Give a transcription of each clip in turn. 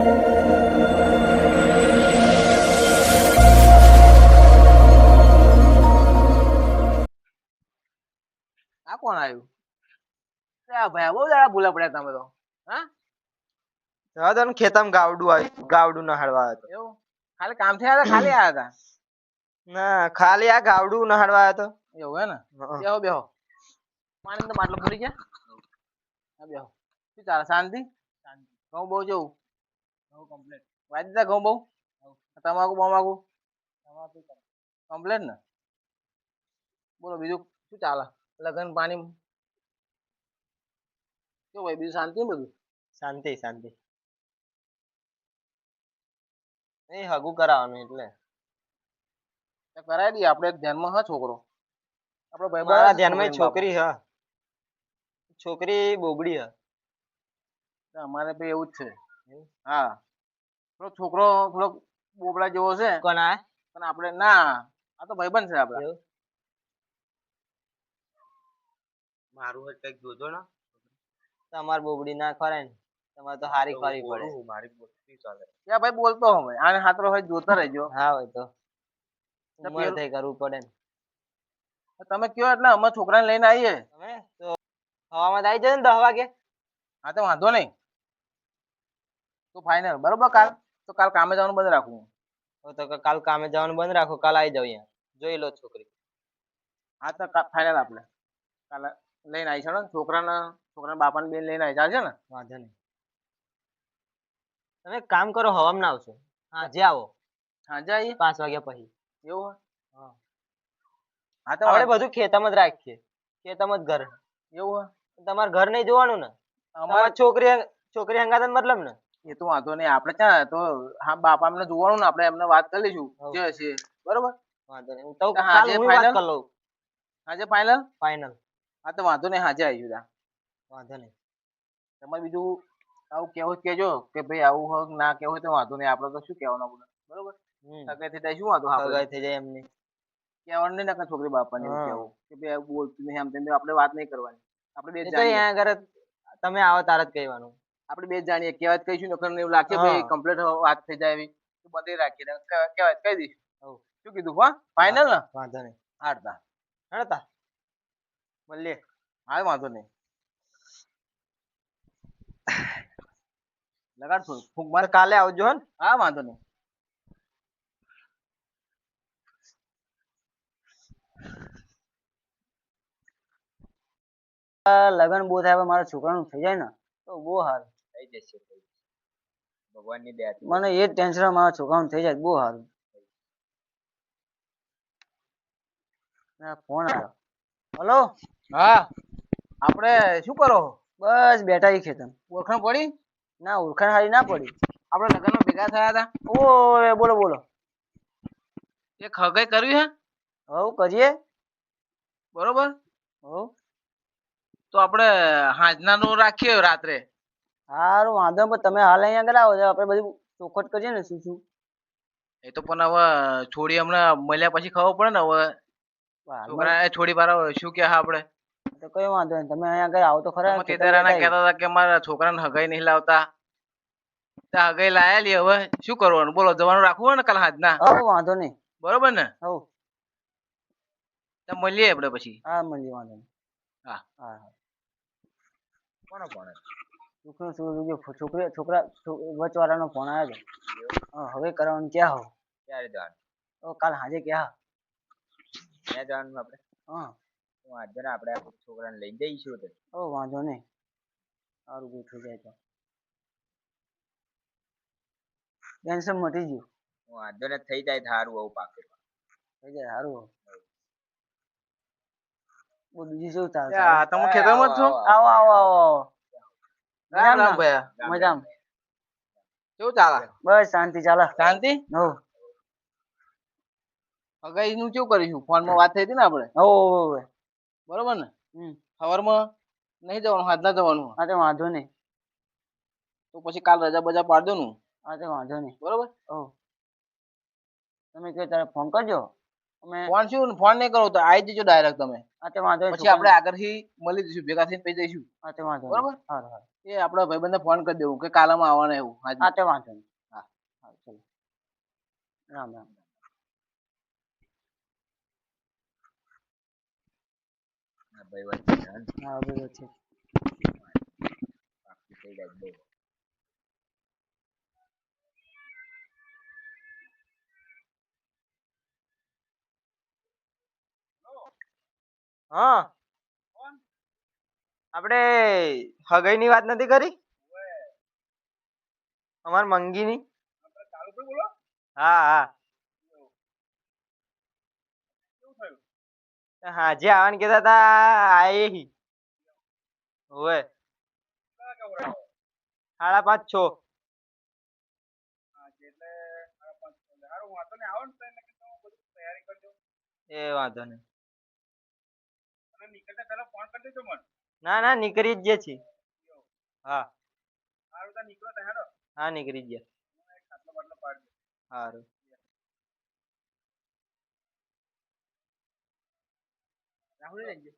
આ કોણ આવ્યું? ભાઈ બહુ જરા ભૂલા પડ્યા તમે તો. હા જવા દો ને, ખેતરમાં ગાવડું આવ્યું, ગાવડું નહાડવા આવ્યો હતો. એવું ખાલી કામ થી આવ્યા ખાલી આવ્યા હતા? ના, ખાલી આ ગાવડું નહાડવા આવ્યો હતો. એવું હે ને? બેહો બેહો. પાણી તો માટલો પૂરી ગયા. હા બેહો. શું ચાલે? શાંતિ? ઘઉં બહુ જવું. ઘઉં કમ્પ્લીટ. વાંચી દીધા ઘઉં બહુ? તમાકુ બમાકુ કમ્પ્લીટ ને? બોલો બીજું શું ચાલે? લગન પાણી શું ભાઈ, બીજું શાંતિ ને બધું? શાંતિ શાંતિ. એ હગું કરાવવાનું એટલે કરાવી દઈએ. આપણે એક ધ્યાનમાં હા છોકરો. આપણો ભાઈ મારા ધ્યાનમાં છોકરી હ. છોકરી બોબડી હ. અમારે ભાઈ એવું જ છે. હા, થોડો છોકરો થોડો બોબડા જેવો છે. કોણ આ? પણ આપણે ના, આ તો ભાઈબંધ છે આપડા. મારું હટ કઈક જોજો ને. તમાર બોબડી ના ખરાય ને. તમારે તો હારી ખરી પડે. મારી બોબડી ચાલે. યા ભાઈ બોલતો હવે આને હાથરો હોય જોતા રહેજો. હા હોય તો ઉમર થઈ કરવું પડે ને. તમે કયો એટલે અમે છોકરાને લઈને આવીએ. તમે તો હવામાં આવી જાય ને 10 વાગે. હા તો વાંધો નહીં. તો ફાઇનલ બરોબર. કાલ કામે જવાનું બંધ રાખવું. તો કાલ કામે જવાનું બંધ રાખો, કાલ આવી જાવ અહીંયા જોઈ લો છોકરી. હા તો ફાઇનલ. આપણે કાલે લઈને આવી છે છોકરાના બાપાને બેન લઈને આવી ચાલશે ને? વાંધો નહીં. તમે કામ કરો, હવામાં ના આવશો. હા જે આવો સાંજે આવીએ 5 વાગ્યા પછી. એવું હોય? હા તો આપણે બધું ખેતમાં જ રાખીએ. ખેતમાં જ ઘર. એવું હોય? તમારે ઘર નહીં જોવાનું ને? અમારે છોકરી હંગાત મતલબ ને? એ તો વાંધો નહીં. આપણે ક્યાં તો હા બાપા એમને જોવાનું ને, આપણે એમને વાત કરી લઈશું જે હશે. બરોબર વાંધો નહીં. તો કાલ હું વાત કરી લઉં. આજે ફાઇનલ? ફાઇનલ. હા તો વાંધો નહીં. આજે આવી જતા. વાંધો નહીં. તમારે બીજું આવું કેવું કેજો કે ભાઈ આવું હોય ના કેવું હોય તો વાંધો નહીં. આપણે તો શું કહેવાનું આપણે? બરોબર. સગાઈ થઈ જાય શું વાંધો? સગાઈ થઈ જાય એમની કહેવાનું નહીં ને છોકરી બાપાને એવું કેવું કે ભાઈ આવું બોલતું નહીં. આમ તેમ આપણે વાત નહીં કરવાની. આપણે બે જાણીએ. આગળ તમે આવો તાર જ કહેવાનું. આપણે બે જાણીએ. કહેવાય કહીશું ને એવું લાગશે ભાઈ કમ્પ્લીટ વાત થઈ જાય એવી તો બધે રાખીએ. કહેવાય કહી દઈશું. શું કીધું? હા ફાઇનલ ને? વાંધો નહીં. હાડતા મળીએ. હા વાંધો નહીં. લગાડ ફૂંક મારે. કાલે આવજો હે. હા વાંધો નહીં. લગન બહુ થાય મારા છોકરાનું થઈ જાય ને તો બહુ સારું થઈ જશે. ભગવાનની દયા. મને એ જ ટેન્શન, મારા છોકરાનું થઈ જાય બહુ સારું. ફોન આવ્યો. હલો. હા આપણે શું કરો? બસ બેઠા એ ખેતર. ઓળખાણ પડી? ના ઓળખાણ હારી ના પડી. આપણે લગ્નમાં ભેગા થયા હતા. ઓ બોલો બોલો. એ ખગાઈ કરવી હે? હવ કરીએ. બરોબર. હવ તો આપણે હાજના નું રાખીએ રાત્રે. સારું વાંધો પણ તમે હાલ અહીંયા આગળ આવો આપણે બધું ચોખટ કરીએ ને શું શું. એ તો પણ હવે છોડી હમણાં મળ્યા પછી ખબર પડે ને. હવે છોકરા છોડી પાડો શું કે આપણે તો કઈ વાંધો નહીં. તમે અહીંયા આગળ આવો તો ખરા. તેદારાના કહેતા હતા કે મારા છોકરાને હગાઈ નહીં લાવતા. હગાઈ લાયા લી. હવે શું કરવાનું બોલો? જવાનું રાખવું હોય ને કાલ હાજના? હવ વાંધો નહીં. બરોબર ને? હવ તો મળીએ આપણે પછી. હા મળીએ. વાંધો નહીં. હા હા કોનો ફોન? છોકરા વચવાળાનો ફોન આવ્યો હતો. હવે કરવાનું ક્યાં હો? ક્યારે જવાનું? કાલ સાંજે ક્યાં ક્યાં જવાનું આપણે? હા વાંધો ને, આપણે છોકરાને લઈ જઈશું. વાંધો નહીં. સારું ગોઠવી જાય તો ટેન્શન મટી ગયું. વાંધો ને, થઈ જાય સારું. આવું પાકે થઈ જાય સારું. બીજું શું ચાલે? તમે ખેતરમાં જ છો? આવો આવો આવો. મજામાં. કેવું ચાલે? બસ શાંતિ ચાલે. શાંતિ? હવ હગાઈ નું કેવું કરીશું? ફોન માં વાત થઈ હતી ને આપણે? હવ બરોબર ને? સવારમાં નહીં જવાનું, હાજના જવાનું. હા તો વાંધો નહીં. તો પછી કાલ રજા બજા પાડ દો નું. હા તો વાંધો નહીં. બરોબર. તમે કહો ત્યારે ફોન કરજો. ફોન શું ફોન નહીં કરો તો આવી જજો ડાયરેક્ટ તમે. હા તો વાંધો નહીં. પછી આપણે આગળથી મળી જઈશું, ભેગા થઈને પી જઈશું. હા તો વાંધો બરોબર. સારું. એ આપડા ભાઈબંધને ફોન કરી દેવું કે કાલમાં આવવાના એવું આજે. હા તે વાંધો નહીં. હા. હા ચલો. રામ રામ. હા ભાઈ વાત છે હા. હા બરોબર છે. પાક્કું થઈ જાય બહુ. હા આપણે હગાઈની વાત નથી કરી અમાર મંગીની. હા હા હા જે આવવાનું કહેતા હતા આયે હી. ઓવે 5:30 6. એ વાંધો નહીં. ના ના નીકળી જ છીએ. હા હા નીકળી ગયા. સારું. રાહુલ લઈ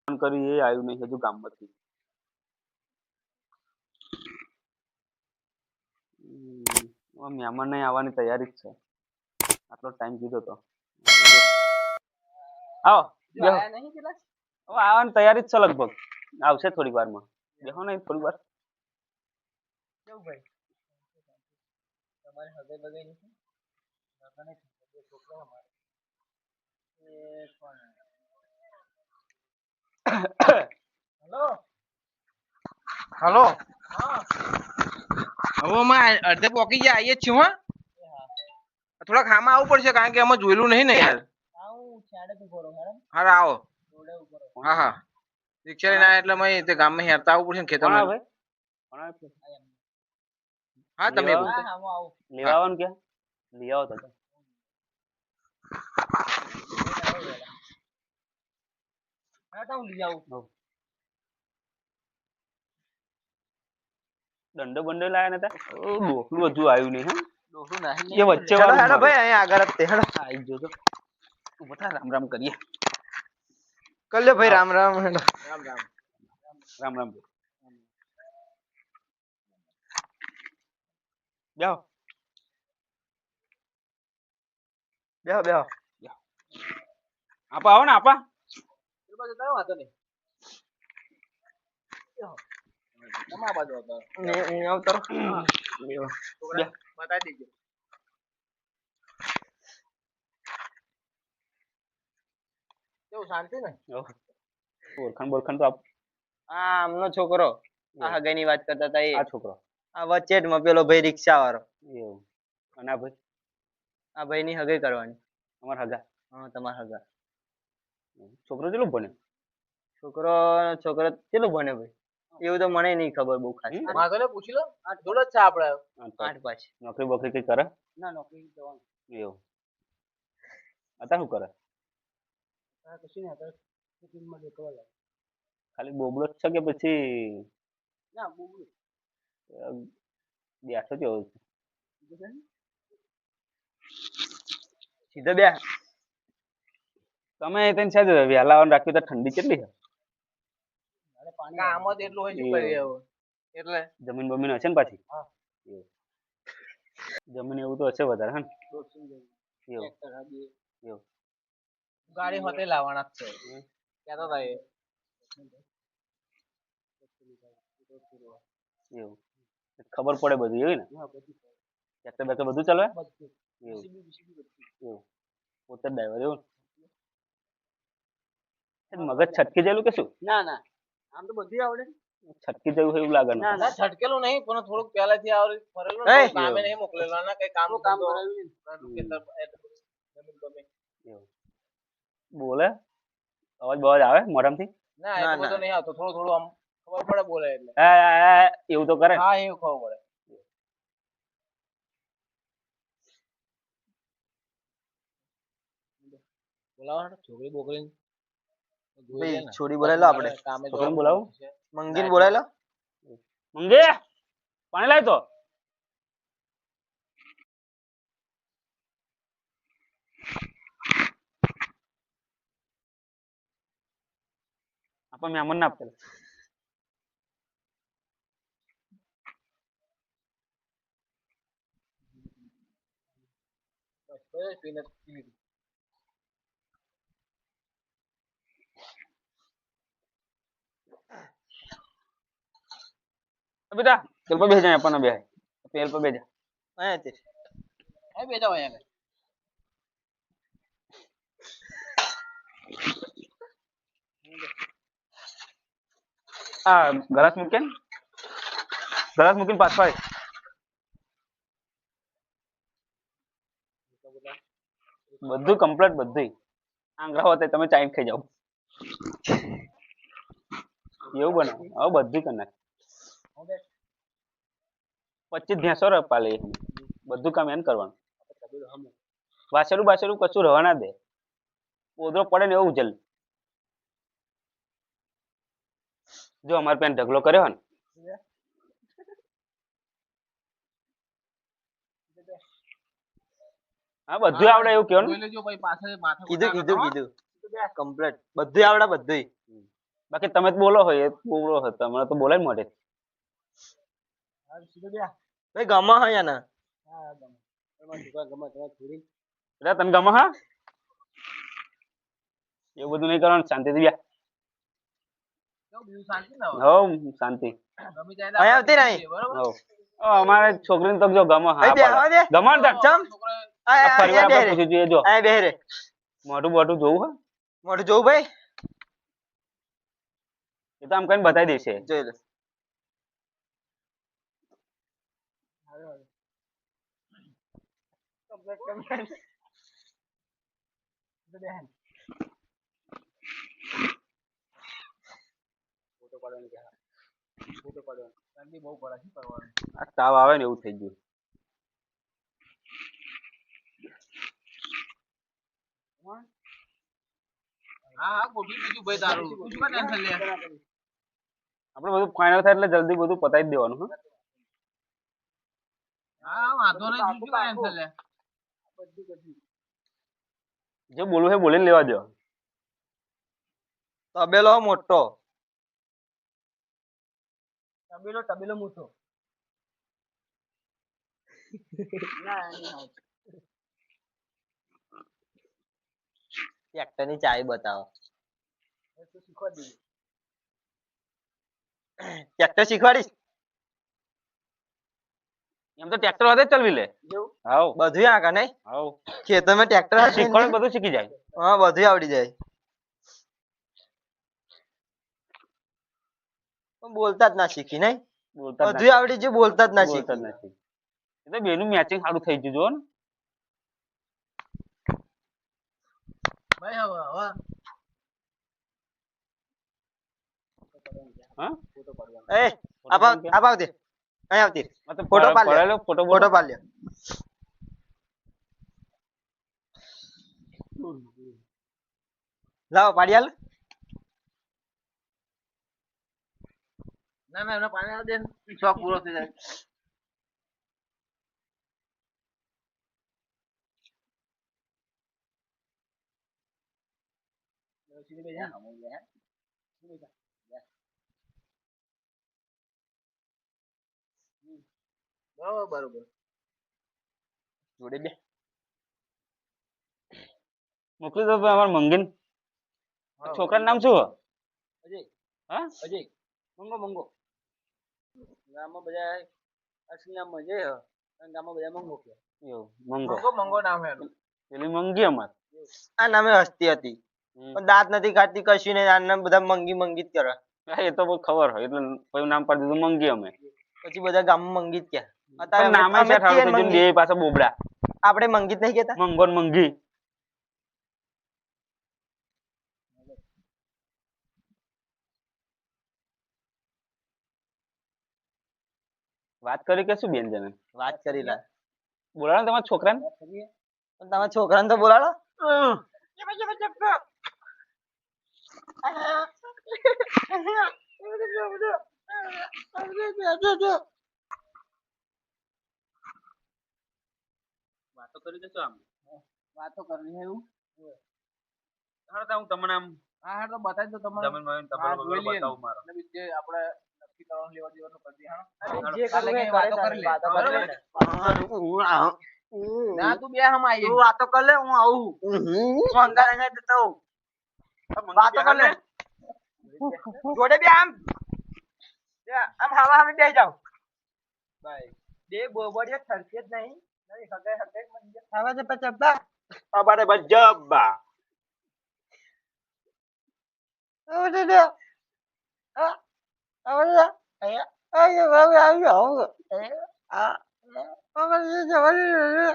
ફોન કર્યું એ આવ્યું નહીં હજુ ગામમાંથી. મહેમાન નહીં આવવાની તૈયારી જ છે. આટલો ટાઈમ કીધો તો આવો બેહો. આયા નહીં પેલા હવે આવવાની તૈયારી જ છે લગભગ. આવશે થોડી વારમાં. બેહો ને થોડી વાર. કેવું ભાઈ તમારે હગાઈ બગાઈ નથી હગાઈ નથી છોકરો અમારે એ કોણ હેલો હલો. હા હવે અમે અડધે પોકી ગયા આવીએ જ છીએ હા. થોડાક હામાં આવવું પડશે કારણ કે અમે જોયેલું નહીં ને યાર. આવું છાડે તું કરો હેડો હારા આવો. જોડે ઉપર હા હા રિક્ષા લઈને આવ્યા એટલે અમે તે ગામમાં હેરતા આવવું પડશે ને કોણ આવે ખેતરમાં. ભાઈ? કોણ આવે? હા તમે લેવા બોલો. હા હા હું આવું લેવા આવવાનું ક્યાં? લઈ આવો તો. હા તો હું લઈ આવું દંડો બંડો લાયા નતા? ડોકલું હજુ આવ્યું નહીં હા. ડોહું નાહી એ વચ્ચે હેડો વાળું હેડો મારું. ભાઈ અહીંયા આગળ જ તે હેડો. આવી ગયો તો. ઉભો થા, રામ રામ કરીએ. કર લ્યો ભાઈ રામ રામ હેડો. રામ રામ રામ રામ. બેહો બેહો બેહો. આપા આવો ને આપા. એ બાજુ કયો વાંધો નહીં તમારા બાજુ હતો હું આવતો છોકરા બતાવી દેજો કેવું શાંતિ ને ઓળખાણ બોળખાણ તો આપ. આ આમનો છોકરો આ હગાઈની વાત કરતા હતા એ. આ છોકરો આ વચ્ચે જ માં પેલો ભાઈ રિક્ષા વાળો. એવું. અને આ ભાઈ આ ભાઈ ની હગાઈ કરવાની. અમારા હગા. હા તમારા હગા. છોકરો કેટલું ભણે? છોકરો છોકરો કેટલું ભણે ભાઈ એવું તો મને નહીં ખબર બહુ ખાસ. વાંધો નહીં પૂછી લો આ જોડે જ છે આપણે 8 5. નોકરી બોકરી કઈ કરે? ના નોકરી જવાનું એવું. અત્યારે શું કરે? કશું નહીં અત્યારે ખેતીમાં દેખવા લાગે ખાલી બોબડો જ છે કે પછી ના બુબડું બેઠો કેવો છે? સીધો બે. તમે તેને સાહેબ વહેલા આવવાનું રાખ્યું તો ઠંડી કેટલી છે? કામ જ એટલું હોય શું કરીએ હવે એટલે જમીન બમીન હશે ને પાછી? હા. એવું. જમીન એવું તો હશે વધારે હા ને? એવું. એવું. ગાડી હોતે લાવવાના જ છે કહેતો હતા એ એવું. ખબર પડે બધી એવી ને? ટ્રેક્ટર બેક્ટર બધું ચાલે? એવું. એવું. પોતે જ ડ્રાઈવર એવું ને? મગજ છટકી જેલું કે શું? ના ના આમ તો બધી આવડે છટકી જેવું એવું લાગે ને? ના છટકેલું નહીં પણ થોડુંક પહેલાથી આવડે ફરેલું એ! ને કામે નહીં મોકલેલા ના કઈ કામ કરેલું એવું. બોલે અવાજ બવાજ આવે મોઢામાંથી? ના એટલું બધું નહીં આવતો થોડું થોડું આમ ખબર પડે બોલે એટલે એવું તો કરે. હા એવું ખબર પડે બોલાવો છોકરી બોકરી ભાઈ છોડી બોલાય લો આપણે છોકરાને બોલાવું મંગીન બોલાય લો મંગે પાણી લાય તો આપણે મહેમાન ના આપેલા બેટા તેલ પર બેસી જાય આપણને બે તેલ પર બેસી અહીંયા તે બેજા હોય અહીંયા ગલાસ મૂકે ગલાસ મૂકીને પાછો આય બધું કમ્પ્લીટ બધું આંગળા હોતે તમે ચાઈન ખાઈ જાઓ એવું બને હવે બધું કરી નાખ 25 ભેંસો પાલે બધું કામ એને કરવાનું વાસેલું બાસેલું કશું રહેવા ના દે ઓદરો પડે ને એવું ઉજલ જો અમારે પેન ઢગલો કર્યો ને હા બધું આવડે એવું કેવું ને કીધું કમ્પ્લીટ બધું આવડે બધું બાકી તમે જ બોલો હોય એ બોલો હોય તમને તો બોલાય મોઢે ભાઈ ગમા હોય યાના એટલે તને ગમે હા એવું બધું નહીં કરવાનું શાંતિથી બ્યા હવ શાંતિ અહીંયા આવતી રહી હવ અમારે છોકરીને તો જો ગમે હા ગમે ને ચમ ફરી વાર આપણે પૂછી જોઈએ જો અહીંયા બેહે રે મોઢું બોઢું જોવું હે મોઢું જોવું ભાઈ એ તો આમ કઈને બતાવી દેશે જોઈ લે આ તાવ આવે ને એવું થઈ ગયું આપણે બધું ફાઇનલ થાય એટલે જલ્દી બધું પતાવી જ દેવાનું જે બોલવું છે બોલીને લેવા દો તબેલો મોટો તબેલો મોટો ટ્રેક્ટર ની ચાવી બતાવો ટ્રેક્ટર શીખવાડીશ એમ તો ટ્રેક્ટર વધે ચલવી લે હાવ બધું આગળ નહીં હાવ ખેતરમાં ટ્રેક્ટર શીખવાડે બધું શીખી જાય હા બધું આવડી જાય પણ બોલતા જ ના શીખી નહીં બોલતા જ બધું આવડી ગયું બોલતા જ ના બોલતા જ શીખી નથી એટલે બેનું મેચિંગ સારું થઈ ગયું જો ને હા એ આપ દે અહીં આવતી ફોટો પાડ લે ફોટો ફોટો પાડ લે લાવો પાડી આલ ના એમને પાણી આલ દે શોખ પૂરો થઈ જાય બરોબર જોડે બે મોકલી દો અમાર મંગીન છોકરાનું નામ શું અજય હા અજય મંગો ગામમાં બધા અસલી નામ અજય હ અને ગામમાં બધા મંગો કે એવું મંગો મંગો નામ હે પેલી મંગી અમાર આ નામે હસ્તી હતી પણ દાંત નથી કાઢતી કશું નહીં આ નામ બધા મંગી મંગી જ કરે હા એ તો બહુ ખબર હોય એટલે પછી નામ પાડી દીધું મંગી અમે પછી બધા ગામમાં મંગી જ કે પણ નામે છે ઠાડું થઈ ગયું બે પાછા બોબડા આપણે મંગી જ નહીં કેતા મંગો ને મંગી વાત કરી કે શું બેન જને વાત કરી લા બોલાવો તમારા છોકરાને પણ તમારા છોકરાને તો બોલાડો વાતો કરી દેશો આમ વાતો કરવી છે એવું હાલો તો હું તમને આમ હા હા તો બતાવી દો તમારે જમીન માં હા, તમારો જોઈ લઈએ ને. બતાવું મારો અને બીજું જે આપણે નક્કી કરવાનું લેવા દેવાનું કરી દઈએ, હા. જે કાલે કરવું એ કઈ કરે વાતો તારે, કરી લે. વાતો બરોબર? કરી લે. ના તું બે હમ આવીએ તું વાતો કર લે, હું આવું. હું અંગાર અંગાર જતો હોઉં. વાતો કર લે. જોડે બે આમ આમ હવા સામે બેસી જાઓ. બે બોબડીઓ થરશે જ નહીં. નહીં, હગાઈ હગાઈ મંજિર. આવા છે પછી અબ્બા. અમારે બજબ્બા આવો છે ને. આવો છે. અહીંયા આવી આવું. આ અમારે જવાની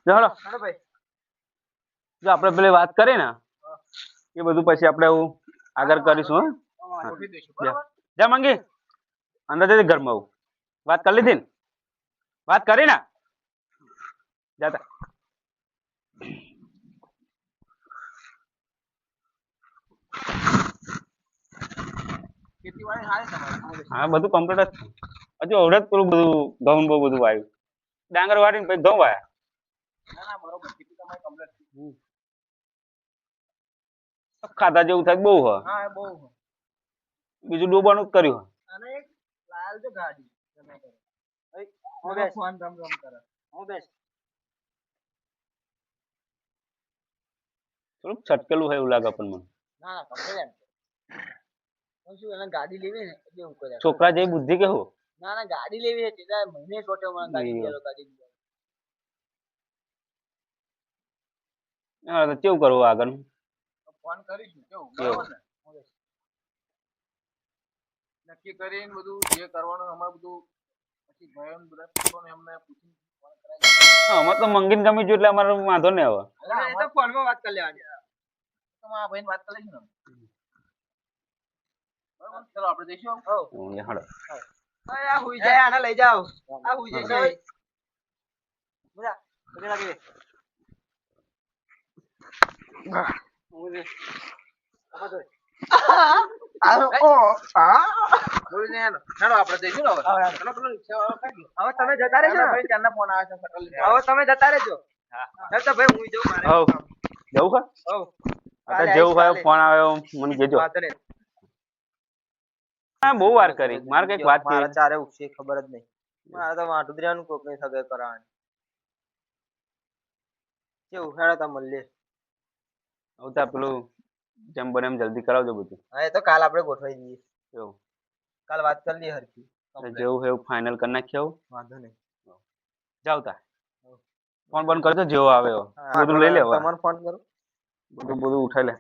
ચાલો હાલો ભાઈ. જો આપણે પેલી વાત કરી ને એ બધું પછી આપણે એવું આગળ કરીશું હો ગોઠવી દઈશું, બરોબર? જા મંગી અંદર જતી ઘરમાં આવું વાત કરી લીધી ને વાત કરી ને જાતા ખેતીવાડી સારી તમારી. હા બધું કમ્પ્લીટ જ છે હજુ અવડે જ પેલું બધું ઘઉં બહુ બધું વાવ્યું ડાંગર વાળીને પછી ઘઉં વાયા ના ના બરોબર, ખેતી તમારી complete છે. ખાધા જેવું થાય તો બહુ હ હા એ બહુ બીજું ડૂબાનું જ કર્યું અને એક લાલ જો ગાડી તમે કરો. હું બેસ. ફોન રમ રમ કરે. હું બેસ. થોડુંક છટકેલું હોય એવું લાગે પણ મને ના ના complete એમ. હું શું એને ગાડી લેવી ને એટલે હું કર્યા. છોકરા જેવી બુદ્ધિ કેવું ના ના ગાડી લેવી છે સીધા મહિને છોટે મને ગાડી નહીં. લેલો ગાડી લેલો. હા તો કેવું કરવું આગળ ફોન કરીશું કેવું કેવું? બરોબર ને? નક્કી કરીને બધું જે કરવાનું અમારે બધું પછી ભાઈઓને બધા પૂછવાનું એમને પૂછીને ફોન કરાવી હા અમારે તો મંગીને ગમી ગયું એટલે અમારે વાંધો નહીં હવે એ તો ફોનમાં વાત કરી લેવાની. તો આ ભાઈને વાત કરીશું ને. બરોબર? ચલો આપણે જઈશું. હાલો આ હુઈ જાય આને લઈ જાઓ. આ હુઈ જાય. બોલા પગે લાગી દે. બોલી ને હેલો. હેલો આપણે જઈશું ને હવે. હવે. ચલો પેલો રિક્ષાવાળો કાઢી લો. હવે તમે જતા રહેજો એમના ને. ભાઈ ચારના ફોન આવે છે શકલ લીધે. હવે તમે જતા રહેજો. ચાલ તો ભાઈ હું જઉં મારે. હવ જવું ખર હવ. અત્યારે જેવું હોય ફોન આવ્યો મને કહેજો વાંધો નહીં. હા બહુ વાર કરી મારે કઈક વાત મારા કરી ચારે ઉઠશે ખબર જ નહીં. મારે તો વાટુદરાનું કોકની સગાઈ કરાવવાની. કેવું હેડો તા મળીએ. હવે તો આ પેલું જેમ બને એમ જલ્દી કરાવજો બધું હા એ તો કાલ આપણે ગોઠવાઈ દઈએ. એવું કાલ વાત કરી લઈએ હરખી. જેવું હોય એવું ફાઇનલ કરી નાખીએ આવું વાંધો નહીં. જાવ તા ફોન બંધ કરજો જેવો આવે એવો. હા, બધું લઈ લે હવે. તમારે ફોન કરું. બધું ઉઠાઈ લે